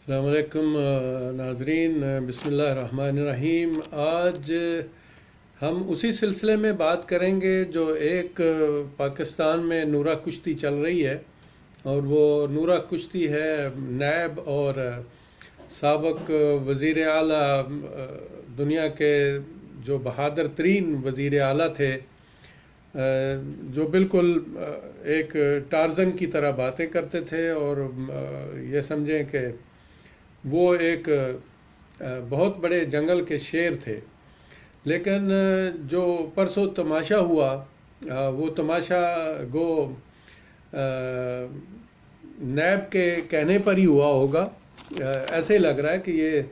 السلام علیکم ناظرین، بسم اللہ الرحمن الرحیم۔ آج ہم اسی سلسلے میں بات کریں گے جو ایک پاکستان میں نورہ کشتی چل رہی ہے، اور وہ نورہ کشتی ہے نائب اور سابق وزیر اعلیٰ دنیا کے جو بہادر ترین وزیر اعلیٰ تھے، جو بالکل ایک ٹارزن کی طرح باتیں کرتے تھے، اور یہ سمجھیں کہ وہ ایک بہت بڑے جنگل کے شیر تھے۔ لیکن جو پرسوں تماشا ہوا، وہ تماشا گو نیب کے کہنے پر ہی ہوا ہوگا۔ ایسے لگ رہا ہے کہ یہ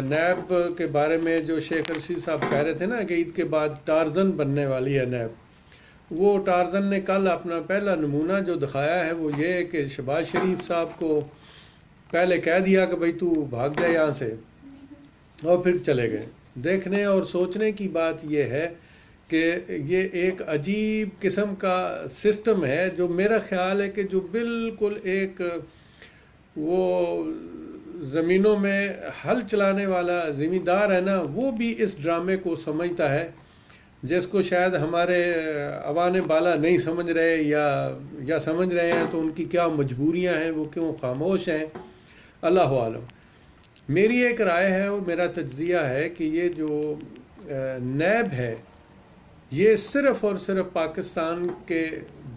نیب کے بارے میں جو شیخ رشید صاحب کہہ رہے تھے نا کہ عید کے بعد ٹارزن بننے والی ہے نیب، وہ ٹارزن نے کل اپنا پہلا نمونہ جو دکھایا ہے وہ یہ کہ شہباز شریف صاحب کو پہلے کہہ دیا کہ بھئی تو بھاگ جائے یہاں سے، اور پھر چلے گئے۔ دیکھنے اور سوچنے کی بات یہ ہے کہ یہ ایک عجیب قسم کا سسٹم ہے، جو میرا خیال ہے کہ جو بالکل ایک وہ زمینوں میں ہل چلانے والا زمیندار ہے نا، وہ بھی اس ڈرامے کو سمجھتا ہے، جس کو شاید ہمارے عوان بالا نہیں سمجھ رہے، یا سمجھ رہے ہیں تو ان کی کیا مجبوریاں ہیں، وہ کیوں خاموش ہیں، اللہ عالم۔ میری ایک رائے ہے اور میرا تجزیہ ہے کہ یہ جو نیب ہے، یہ صرف اور صرف پاکستان کے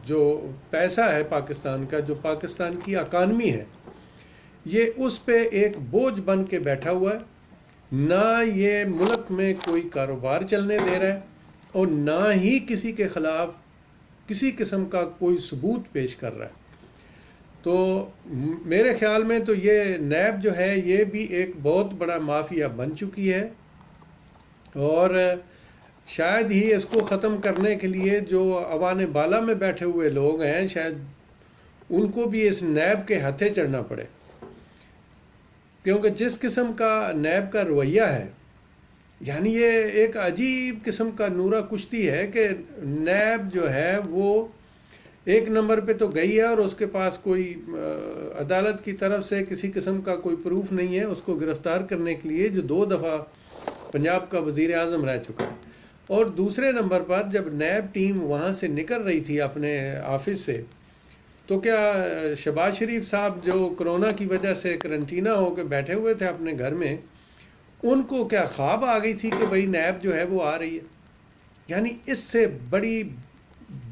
جو پیسہ ہے پاکستان کا، جو پاکستان کی اکانومی ہے، یہ اس پہ ایک بوجھ بن کے بیٹھا ہوا ہے۔ نہ یہ ملک میں کوئی کاروبار چلنے دے رہا ہے، اور نہ ہی کسی کے خلاف کسی قسم کا کوئی ثبوت پیش کر رہا ہے۔ تو میرے خیال میں تو یہ نیب جو ہے یہ بھی ایک بہت بڑا مافیا بن چکی ہے، اور شاید ہی اس کو ختم کرنے کے لیے جو عوان بالا میں بیٹھے ہوئے لوگ ہیں، شاید ان کو بھی اس نیب کے ہتھے چڑھنا پڑے، کیونکہ جس قسم کا نیب کا رویہ ہے، یعنی یہ ایک عجیب قسم کا نورہ کشتی ہے کہ نیب جو ہے وہ ایک نمبر پہ تو گئی ہے، اور اس کے پاس کوئی عدالت کی طرف سے کسی قسم کا کوئی پروف نہیں ہے اس کو گرفتار کرنے کے لیے، جو 2 دفعہ پنجاب کا وزیر اعظم رہ چکا ہے۔ اور دوسرے نمبر پر جب نیب ٹیم وہاں سے نکل رہی تھی اپنے آفس سے، تو کیا شہباز شریف صاحب جو کرونا کی وجہ سے کرنٹینا ہو کے بیٹھے ہوئے تھے اپنے گھر میں، ان کو کیا خواب آ گئی تھی کہ بھئی نیب جو ہے وہ آ رہی ہے؟ یعنی اس سے بڑی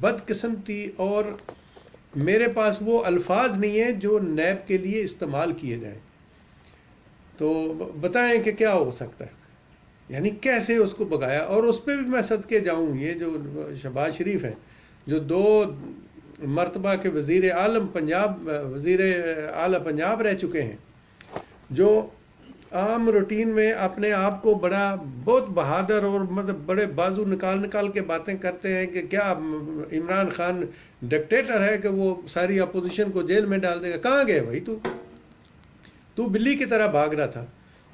بدقسمتی، اور میرے پاس وہ الفاظ نہیں ہیں جو نیب کے لیے استعمال کیے جائیں۔ تو بتائیں کہ کیا ہو سکتا ہے، یعنی کیسے اس کو بگایا۔ اور اس پہ بھی میں صدقے جاؤں، یہ جو شہباز شریف ہیں، جو 2 مرتبہ کے وزیر اعلیٰ پنجاب رہ چکے ہیں، جو عام روٹین میں اپنے آپ کو بہت بہادر اور مطلب بڑے بازو نکال کے باتیں کرتے ہیں کہ کیا عمران خان ڈکٹیٹر ہے کہ وہ ساری اپوزیشن کو جیل میں ڈال دے گا۔ کہاں گئے بھائی؟ تو بلی کی طرح بھاگ رہا تھا۔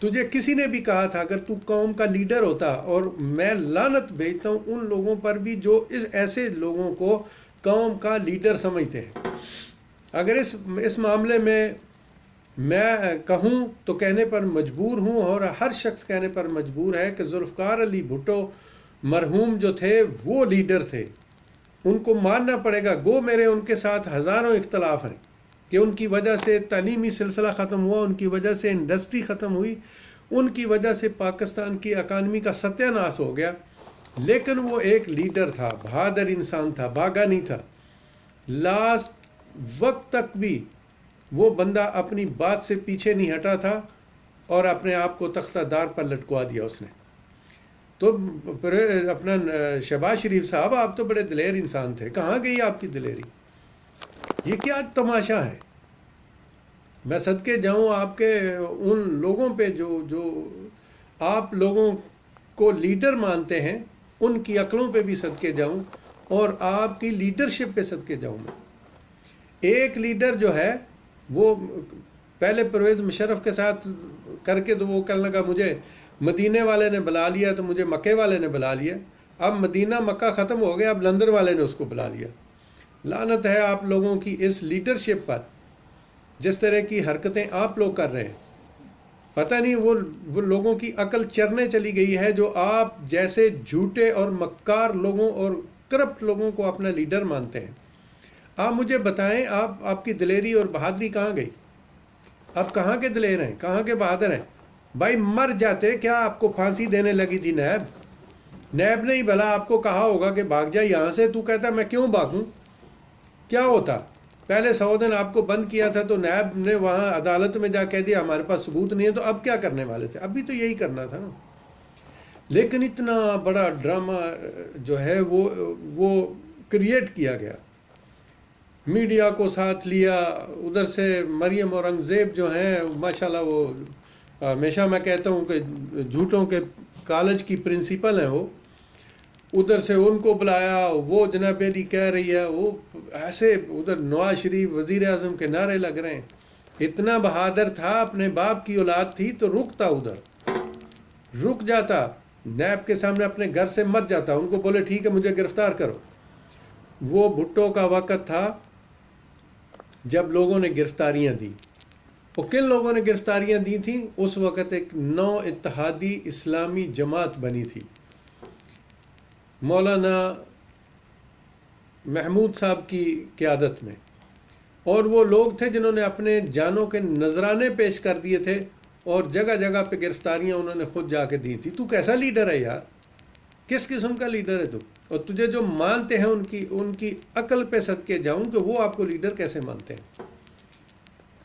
تجھے کسی نے بھی کہا تھا اگر تو قوم کا لیڈر ہوتا، اور میں لعنت بھیجتا ہوں ان لوگوں پر بھی جو ایسے لوگوں کو قوم کا لیڈر سمجھتے ہیں۔ اگر اس معاملے میں کہوں تو کہنے پر مجبور ہوں، اور ہر شخص کہنے پر مجبور ہے کہ ذوالفقار علی بھٹو مرحوم جو تھے وہ لیڈر تھے، ان کو ماننا پڑے گا۔ گو میرے ان کے ساتھ ہزاروں اختلاف ہیں کہ ان کی وجہ سے تعلیمی سلسلہ ختم ہوا، ان کی وجہ سے انڈسٹری ختم ہوئی، ان کی وجہ سے پاکستان کی اکانومی کا ستیہ ناش ہو گیا، لیکن وہ ایک لیڈر تھا، بہادر انسان تھا، بھاگا نہیں تھا۔ لاسٹ وقت تک بھی وہ بندہ اپنی بات سے پیچھے نہیں ہٹا تھا، اور اپنے آپ کو تختہ دار پر لٹکوا دیا اس نے۔ تو اپنا شہباز شریف صاحب، آپ تو بڑے دلیر انسان تھے، کہاں گئی آپ کی دلیری؟ یہ کیا تماشا ہے؟ میں صدقے جاؤں آپ کے ان لوگوں پہ جو آپ لوگوں کو لیڈر مانتے ہیں، ان کی عقلوں پہ بھی صدقے جاؤں، اور آپ کی لیڈرشپ پہ صدقے جاؤں میں۔ ایک لیڈر جو ہے وہ پہلے پرویز مشرف کے ساتھ کر کے تو وہ کہنے لگا مجھے مدینے والے نے بلا لیا تو مجھے مکے والے نے بلا لیا، اب مدینہ مکہ ختم ہو گیا، اب لندن والے نے اس کو بلا لیا۔ لعنت ہے آپ لوگوں کی اس لیڈرشپ پر، جس طرح کی حرکتیں آپ لوگ کر رہے ہیں۔ پتہ نہیں وہ لوگوں کی عقل چرنے چلی گئی ہے جو آپ جیسے جھوٹے اور مکار لوگوں اور کرپٹ لوگوں کو اپنا لیڈر مانتے ہیں۔ آپ مجھے بتائیں، آپ کی دلیری اور بہادری کہاں گئی؟ آپ کہاں کے دلیر ہیں، کہاں کے بہادر ہیں؟ بھائی مر جاتے، کیا آپ کو پھانسی دینے لگی تھی نیب نے ہی بھلا آپ کو کہا ہوگا کہ بھاگ جا یہاں سے، تو کہتا میں کیوں بھاگوں؟ کیا ہوتا؟ پہلے 100 دن آپ کو بند کیا تھا تو نیب نے وہاں عدالت میں جا کہہ دیا ہمارے پاس ثبوت نہیں ہے، تو اب کیا کرنے والے تھے؟ اب بھی تو یہی کرنا تھا نا۔ لیکن اتنا بڑا ڈرامہ جو ہے وہ کریٹ کیا گیا، میڈیا کو ساتھ لیا، ادھر سے مریم اورنگزیب جو ہیں ماشاءاللہ، وہ ہمیشہ میں کہتا ہوں کہ جھوٹوں کے کالج کی پرنسپل ہیں، وہ ادھر سے ان کو بلایا، وہ جناب علی کہہ رہی ہے، وہ ایسے ادھر نواز شریف وزیر اعظم کے نعرے لگ رہے ہیں۔ اتنا بہادر تھا، اپنے باپ کی اولاد تھی تو رکتا، ادھر رک جاتا، نیب کے سامنے اپنے گھر سے مت جاتا، ان کو بولے ٹھیک ہے مجھے گرفتار کرو۔ وہ بھٹو کا وقت تھا جب لوگوں نے گرفتاریاں دی، وہ کن لوگوں نے گرفتاریاں دی تھیں؟ اس وقت ایک نو اتحادی اسلامی جماعت بنی تھی، مولانا محمود صاحب کی قیادت میں، اور وہ لوگ تھے جنہوں نے اپنے جانوں کے نذرانے پیش کر دیے تھے، اور جگہ جگہ پہ گرفتاریاں انہوں نے خود جا کے دی تھی۔ تو کیسا لیڈر ہے یار؟ کس قسم کا لیڈر ہے تو؟ اور تجھے جو مانتے ہیں ان کی عقل پہ صدقے جاؤں کہ وہ آپ کو لیڈر کیسے مانتے ہیں؟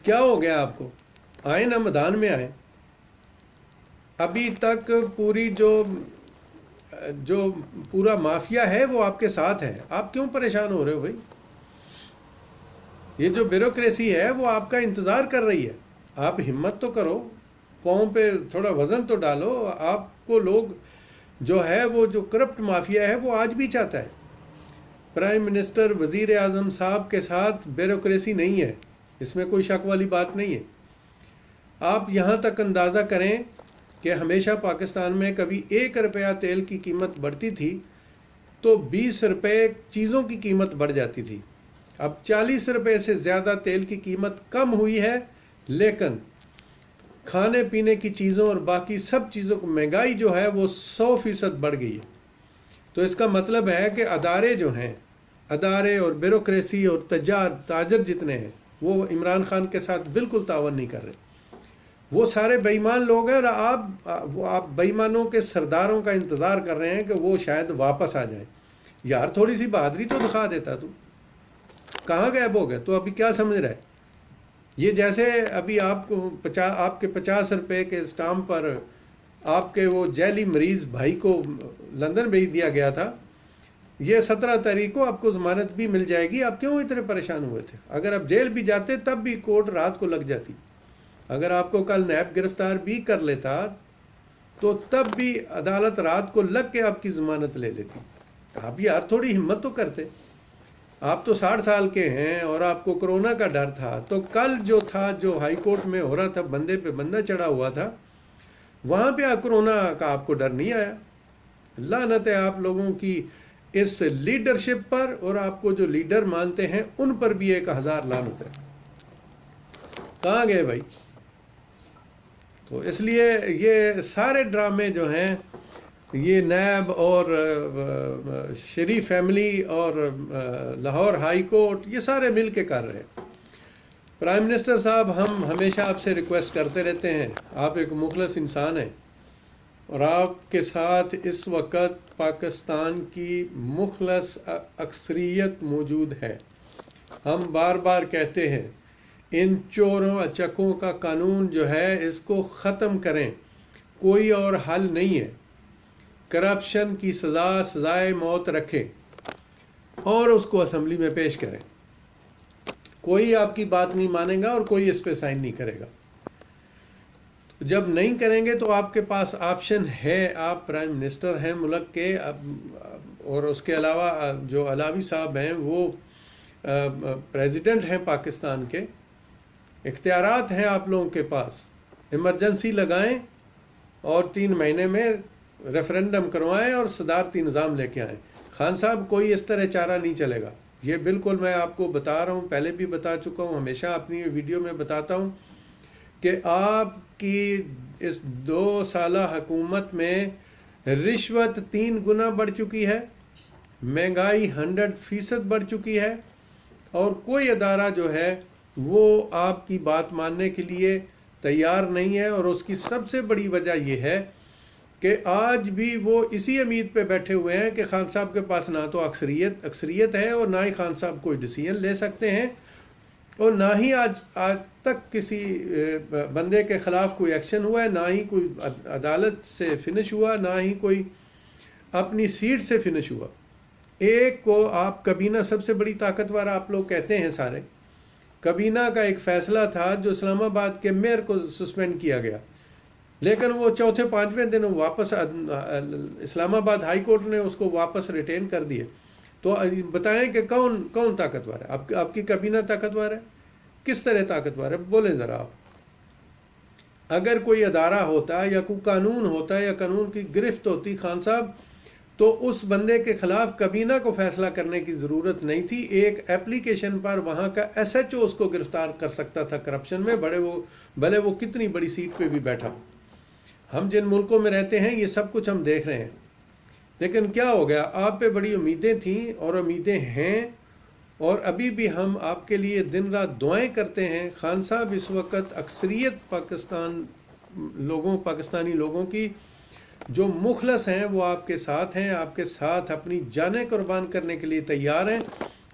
کیا ہو گیا آپ کو؟ آئیں نا میدان میں آئیں۔ ابھی تک پوری جو پورا مافیا ہے وہ آپ کے ساتھ ہے، آپ کیوں پریشان ہو رہے ہو بھائی؟ یہ جو بیوروکریسی ہے وہ آپ کا انتظار کر رہی ہے، آپ ہمت تو کرو، پاؤں پہ تھوڑا وزن تو ڈالو۔ آپ کو لوگ جو ہے وہ جو کرپٹ مافیا ہے وہ آج بھی چاہتا ہے۔ پرائم منسٹر وزیر اعظم صاحب کے ساتھ بیوروکریسی نہیں ہے، اس میں کوئی شک والی بات نہیں ہے۔ آپ یہاں تک اندازہ کریں کہ ہمیشہ پاکستان میں کبھی 1 روپیہ تیل کی قیمت بڑھتی تھی تو 20 روپے چیزوں کی قیمت بڑھ جاتی تھی۔ اب 40 روپے سے زیادہ تیل کی قیمت کم ہوئی ہے، لیکن کھانے پینے کی چیزوں اور باقی سب چیزوں کو مہنگائی جو ہے وہ 100% بڑھ گئی ہے۔ تو اس کا مطلب ہے کہ ادارے اور بیوروکریسی اور تاجر جتنے ہیں وہ عمران خان کے ساتھ بالکل تعاون نہیں کر رہے، وہ سارے بے ایمان لوگ ہیں، اور آپ بے ایمانوں کے سرداروں کا انتظار کر رہے ہیں کہ وہ شاید واپس آ جائیں۔ یار تھوڑی سی بہادری تو دکھا دیتا، تو کہاں غائب ہو گئے؟ تو ابھی کیا سمجھ رہا ہے؟ یہ جیسے ابھی آپ کے 50 روپے کے اسٹامپ پر آپ کے وہ جیلی مریض بھائی کو لندن بھیج دیا گیا تھا، یہ 17 تاریخ کو آپ کو ضمانت بھی مل جائے گی۔ آپ کیوں اتنے پریشان ہوئے تھے؟ اگر آپ جیل بھی جاتے تب بھی کورٹ رات کو لگ جاتی، اگر آپ کو کل نیب گرفتار بھی کر لیتا تو تب بھی عدالت رات کو لگ کے آپ کی ضمانت لے لیتی۔ آپ یار تھوڑی ہمت تو کرتے۔ آپ تو 60 سال کے ہیں اور آپ کو کرونا کا ڈر تھا، تو کل جو تھا، جو ہائی کورٹ میں ہو رہا تھا، بندے پہ بندہ چڑھا ہوا تھا، وہاں پہ کرونا کا آپ کو ڈر نہیں آیا۔ لعنت ہے آپ لوگوں کی اس لیڈرشپ پر، اور آپ کو جو لیڈر مانتے ہیں ان پر بھی 1000 لعنت ہے۔ کہاں گئے بھائی؟ تو اس لیے یہ سارے ڈرامے جو ہیں، یہ نیب اور شریف فیملی اور لاہور ہائی کورٹ، یہ سارے مل کے کر رہے ہیں۔ پرائم منسٹر صاحب، ہم ہمیشہ آپ سے ریکویسٹ کرتے رہتے ہیں، آپ ایک مخلص انسان ہیں، اور آپ کے ساتھ اس وقت پاکستان کی مخلص اکثریت موجود ہے۔ ہم بار بار کہتے ہیں ان چوروں اچکوں کا قانون جو ہے اس کو ختم کریں، کوئی اور حل نہیں ہے۔ کرپشن کی سزائے موت رکھیں اور اس کو اسمبلی میں پیش کریں۔ کوئی آپ کی بات نہیں مانے گا اور کوئی اس پہ سائن نہیں کرے گا۔ جب نہیں کریں گے تو آپ کے پاس آپشن ہے، آپ پرائم منسٹر ہیں ملک کے، اور اس کے علاوہ جو علاوی صاحب ہیں وہ پریزیڈنٹ ہیں پاکستان کے، اختیارات ہیں آپ لوگوں کے پاس۔ ایمرجنسی لگائیں اور 3 مہینے میں ریفرنڈم کروائیں اور صدارتی نظام لے کے آئیں۔ خان صاحب، کوئی اس طرح چارہ نہیں چلے گا، یہ بالکل میں آپ کو بتا رہا ہوں، پہلے بھی بتا چکا ہوں، ہمیشہ اپنی ویڈیو میں بتاتا ہوں کہ آپ کی اس 2 سالہ حکومت میں رشوت 3 گنا بڑھ چکی ہے، مہنگائی 100% بڑھ چکی ہے، اور کوئی ادارہ جو ہے وہ آپ کی بات ماننے کے لیے تیار نہیں ہے. اور اس کی سب سے بڑی وجہ یہ ہے کہ آج بھی وہ اسی امید پہ بیٹھے ہوئے ہیں کہ خان صاحب کے پاس نہ تو اکثریت ہے، اور نہ ہی خان صاحب کوئی ڈیسیژن لے سکتے ہیں، اور نہ ہی آج تک کسی بندے کے خلاف کوئی ایکشن ہوا ہے، نہ ہی کوئی عدالت سے فنش ہوا، نہ ہی کوئی اپنی سیٹ سے فنش ہوا. ایک کو آپ کابینہ سب سے بڑی طاقتور آپ لوگ کہتے ہیں سارے، کابینہ کا ایک فیصلہ تھا جو اسلام آباد کے میئر کو سسپینڈ کیا گیا، لیکن وہ چوتھے 5ویں دن واپس اسلام آباد ہائی کورٹ نے اس کو واپس ریٹین کر دیے. تو بتائیں کہ کون طاقتور ہے؟ آپ کی کابینہ طاقتور ہے؟ کس طرح طاقتور ہے؟ بولیں ذرا آپ. اگر کوئی ادارہ ہوتا یا کوئی قانون ہوتا یا قانون کی گرفت ہوتی خان صاحب، تو اس بندے کے خلاف کابینہ کو فیصلہ کرنے کی ضرورت نہیں تھی. ایک ایپلیکیشن پر وہاں کا ایس ایچ او اس کو گرفتار کر سکتا تھا کرپشن میں، بھلے وہ کتنی بڑی سیٹ پہ بھی بیٹھا. ہم جن ملکوں میں رہتے ہیں یہ سب کچھ ہم دیکھ رہے ہیں. لیکن کیا ہو گیا؟ آپ پہ بڑی امیدیں تھیں اور امیدیں ہیں، اور ابھی بھی ہم آپ کے لیے دن رات دعائیں کرتے ہیں. خان صاحب اس وقت اکثریت پاکستانی لوگوں کی جو مخلص ہیں وہ آپ کے ساتھ ہیں، آپ کے ساتھ اپنی جانیں قربان کرنے کے لیے تیار ہیں.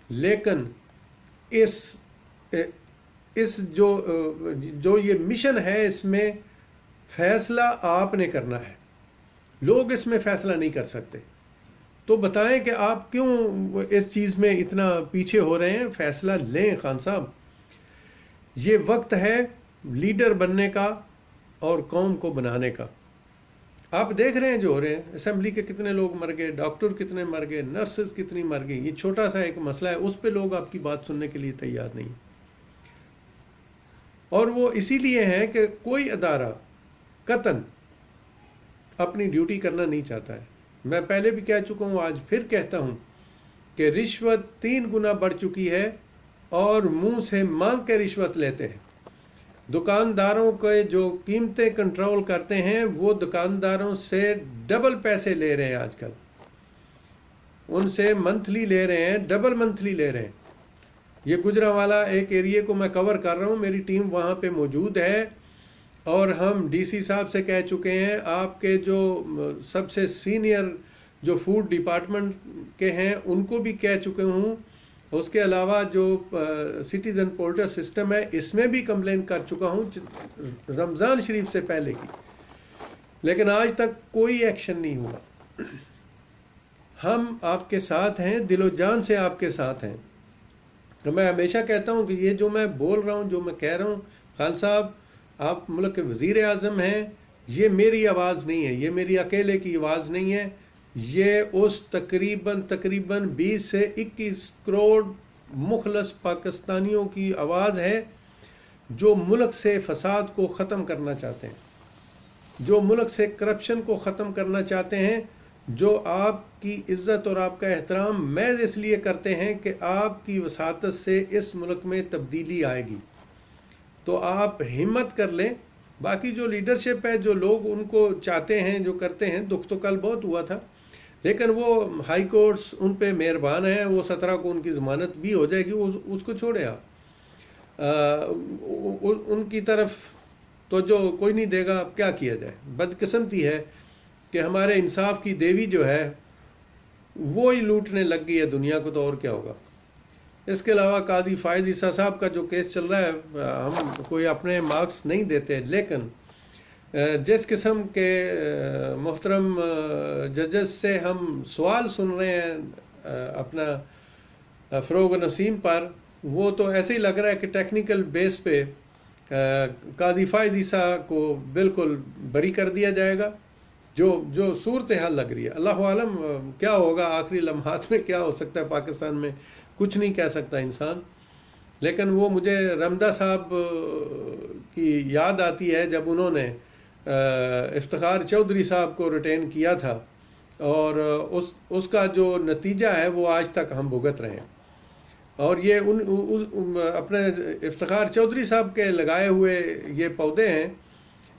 لیکن اس جو یہ مشن ہے، اس میں فیصلہ آپ نے کرنا ہے، لوگ اس میں فیصلہ نہیں کر سکتے. تو بتائیں کہ آپ کیوں اس چیز میں اتنا پیچھے ہو رہے ہیں؟ فیصلہ لیں خان صاحب. یہ وقت ہے لیڈر بننے کا اور قوم کو بنانے کا. آپ دیکھ رہے ہیں جو ہو رہے ہیں، اسمبلی کے کتنے لوگ مر گئے، ڈاکٹر کتنے مر گئے، نرسز کتنی مر گئی. یہ چھوٹا سا ایک مسئلہ ہے، اس پہ لوگ آپ کی بات سننے کے لیے تیار نہیں. اور وہ اسی لیے ہے کہ کوئی ادارہ قطعاً اپنی ڈیوٹی کرنا نہیں چاہتا ہے. میں پہلے بھی کہہ چکا ہوں، آج پھر کہتا ہوں کہ رشوت 3 گنا بڑھ چکی ہے، اور منہ سے مانگ کے رشوت لیتے ہیں. دکانداروں کے جو قیمتیں کنٹرول کرتے ہیں وہ دکانداروں سے ڈبل پیسے لے رہے ہیں آج کل. ان سے منتھلی لے رہے ہیں، ڈبل منتھلی لے رہے ہیں. یہ گجرانوالہ ایک ایریے کو میں کور کر رہا ہوں، میری ٹیم وہاں پہ موجود ہے، اور ہم ڈی سی صاحب سے کہہ چکے ہیں، آپ کے جو سب سے سینئر جو فوڈ ڈپارٹمنٹ کے ہیں ان کو بھی کہہ چکے ہوں. اس کے علاوہ جو سٹیزن پورٹل سسٹم ہے اس میں بھی کمپلین کر چکا ہوں رمضان شریف سے پہلے کی، لیکن آج تک کوئی ایکشن نہیں ہوا. ہم آپ کے ساتھ ہیں، دل و جان سے آپ کے ساتھ ہیں. میں ہمیشہ کہتا ہوں کہ یہ جو میں بول رہا ہوں، جو میں کہہ رہا ہوں، خان صاحب آپ ملک کے وزیر اعظم ہیں، یہ میری آواز نہیں ہے، یہ میری اکیلے کی آواز نہیں ہے، یہ اس تقریباً 20 سے 21 کروڑ مخلص پاکستانیوں کی آواز ہے جو ملک سے فساد کو ختم کرنا چاہتے ہیں، جو ملک سے کرپشن کو ختم کرنا چاہتے ہیں، جو آپ کی عزت اور آپ کا احترام محض اس لیے کرتے ہیں کہ آپ کی وساطت سے اس ملک میں تبدیلی آئے گی. تو آپ ہمت کر لیں. باقی جو لیڈرشپ ہے، جو لوگ ان کو چاہتے ہیں، جو کرتے ہیں، دکھ تو کل بہت ہوا تھا، لیکن وہ ہائی کورٹس ان پہ مہربان ہیں. وہ 17 کو ان کی ضمانت بھی ہو جائے گی، اس کو چھوڑیں آپ. ان کی طرف تو جو کوئی نہیں دے گا، اب کیا کیا جائے. بدقسمتی ہے کہ ہمارے انصاف کی دیوی جو ہے وہ ہی لوٹنے لگ گئی ہے دنیا کو، تو اور کیا ہوگا. اس کے علاوہ قاضی فائز عیسیٰ صاحب کا جو کیس چل رہا ہے، ہم کوئی اپنے مارکس نہیں دیتے، لیکن جس قسم کے محترم ججز سے ہم سوال سن رہے ہیں اپنا فروغ نسیم پر، وہ تو ایسے ہی لگ رہا ہے کہ ٹیکنیکل بیس پہ قاضی فائز عیسیٰ کو بالکل بری کر دیا جائے گا. جو صورتحال لگ رہی ہے، اللہ عالم کیا ہوگا آخری لمحات میں، کیا ہو سکتا ہے پاکستان میں، کچھ نہیں کہہ سکتا انسان. لیکن وہ مجھے رمدہ صاحب کی یاد آتی ہے جب انہوں نے افتخار چودھری صاحب کو ریٹین کیا تھا، اور اس کا جو نتیجہ ہے وہ آج تک ہم بھگت رہے ہیں. اور یہ اپنے افتخار چودھری صاحب کے لگائے ہوئے یہ پودے ہیں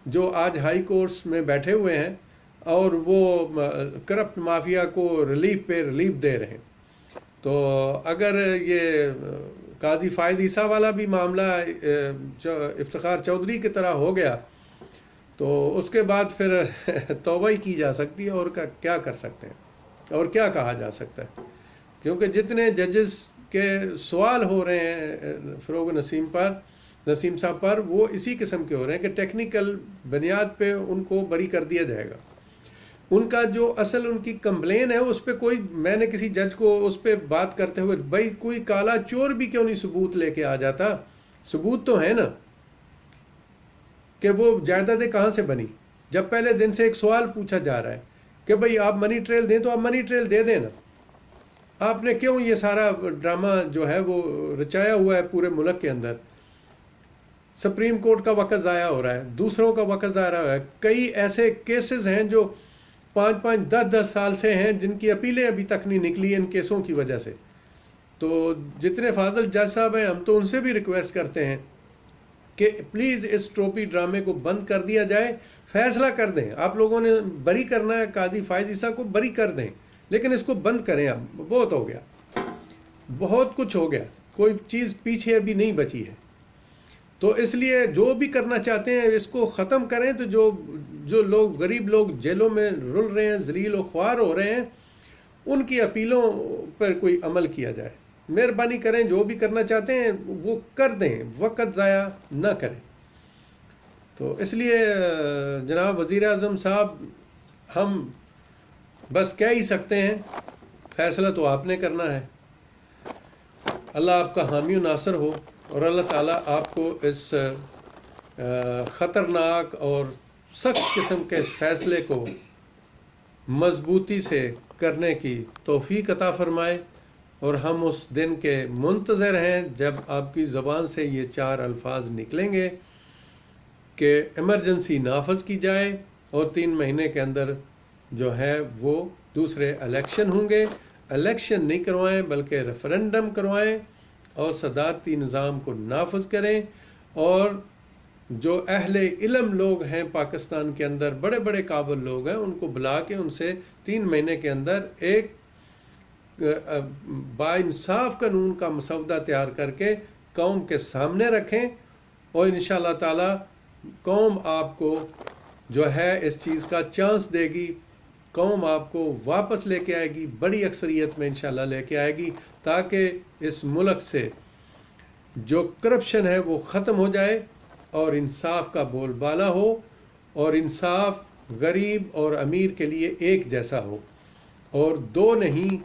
جو آج ہائی کورٹس میں بیٹھے ہوئے ہیں اور وہ کرپٹ مافیا کو ریلیف پہ ریلیف دے رہے ہیں. تو اگر یہ قاضی فائز عیسیٰ والا بھی معاملہ افتخار چودھری کی طرح ہو گیا تو اس کے بعد پھر توبہ ہی کی جا سکتی ہے، اور کیا کر سکتے ہیں اور کیا کہا جا سکتا ہے، کیونکہ جتنے ججز کے سوال ہو رہے ہیں فروغ نسیم صاحب پر وہ اسی قسم کے ہو رہے ہیں کہ ٹیکنیکل بنیاد پہ ان کو بری کر دیا جائے گا. ان کا جو اصل ان کی کمپلین ہے اس پہ میں نے کسی جج کو اس پہ بات کرتے ہوئے، بھائی کوئی کالا چور بھی کیوں نہیں ثبوت لے کے آ جاتا؟ ثبوت تو ہے نا کہ وہ جائیدادیں کہاں سے بنی. جب پہلے دن سے ایک سوال پوچھا جا رہا ہے کہ بھئی آپ منی ٹریل دیں تو آپ منی ٹریل دے دیں نا. آپ نے کیوں یہ سارا ڈرامہ جو ہے وہ رچایا ہوا ہے پورے ملک کے اندر؟ سپریم کورٹ کا وقت ضائع ہو رہا ہے، دوسروں کا وقت ضائع ہو رہا ہے. کئی ایسے کیسز ہیں جو 5-5 10 سال سے ہیں جن کی اپیلیں ابھی تک نہیں نکلی ان کیسوں کی وجہ سے. تو جتنے فاضل جج صاحب ہیں ہم تو ان سے بھی ریکویسٹ کرتے ہیں کہ پلیز اس ٹروپی ڈرامے کو بند کر دیا جائے، فیصلہ کر دیں. آپ لوگوں نے بری کرنا ہے قاضی فائز عیسیٰ کو، بری کر دیں، لیکن اس کو بند کریں. اب بہت ہو گیا، بہت کچھ ہو گیا، کوئی چیز پیچھے ابھی نہیں بچی ہے. تو اس لیے جو بھی کرنا چاہتے ہیں اس کو ختم کریں. تو جو لوگ غریب لوگ جیلوں میں رل رہے ہیں، ذلیل و خوار ہو رہے ہیں، ان کی اپیلوں پر کوئی عمل کیا جائے. مہربانی کریں، جو بھی کرنا چاہتے ہیں وہ کر دیں، وقت ضائع نہ کریں. تو اس لیے جناب وزیر اعظم صاحب، ہم بس کہہ ہی سکتے ہیں فیصلہ تو آپ نے کرنا ہے. اللہ آپ کا حامی و ناصر ہو، اور اللہ تعالیٰ آپ کو اس خطرناک اور سخت قسم کے فیصلے کو مضبوطی سے کرنے کی توفیق عطا فرمائے. اور ہم اس دن کے منتظر ہیں جب آپ کی زبان سے یہ 4 الفاظ نکلیں گے کہ ایمرجنسی نافذ کی جائے اور 3 مہینے کے اندر جو ہے وہ دوسرے الیکشن ہوں گے. الیکشن نہیں کروائیں بلکہ ریفرنڈم کروائیں اور صدارتی نظام کو نافذ کریں. اور جو اہل علم لوگ ہیں پاکستان کے اندر، بڑے بڑے قابل لوگ ہیں، ان کو بلا کے ان سے 3 مہینے کے اندر ایک با انصاف قانون کا مسودہ تیار کر کے قوم کے سامنے رکھیں. اور انشاءاللہ تعالی قوم آپ کو جو ہے اس چیز کا چانس دے گی، قوم آپ کو واپس لے کے آئے گی، بڑی اکثریت میں انشاءاللہ لے کے آئے گی، تاکہ اس ملک سے جو کرپشن ہے وہ ختم ہو جائے اور انصاف کا بول بالا ہو، اور انصاف غریب اور امیر کے لیے ایک جیسا ہو، اور 2 نہیں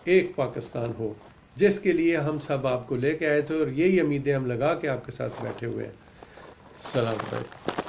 1 پاکستان ہو، جس کے لیے ہم سب آپ کو لے کے آئے تھے. اور یہی امیدیں ہم لگا کے آپ کے ساتھ بیٹھے ہوئے ہیں. السلام علیکم.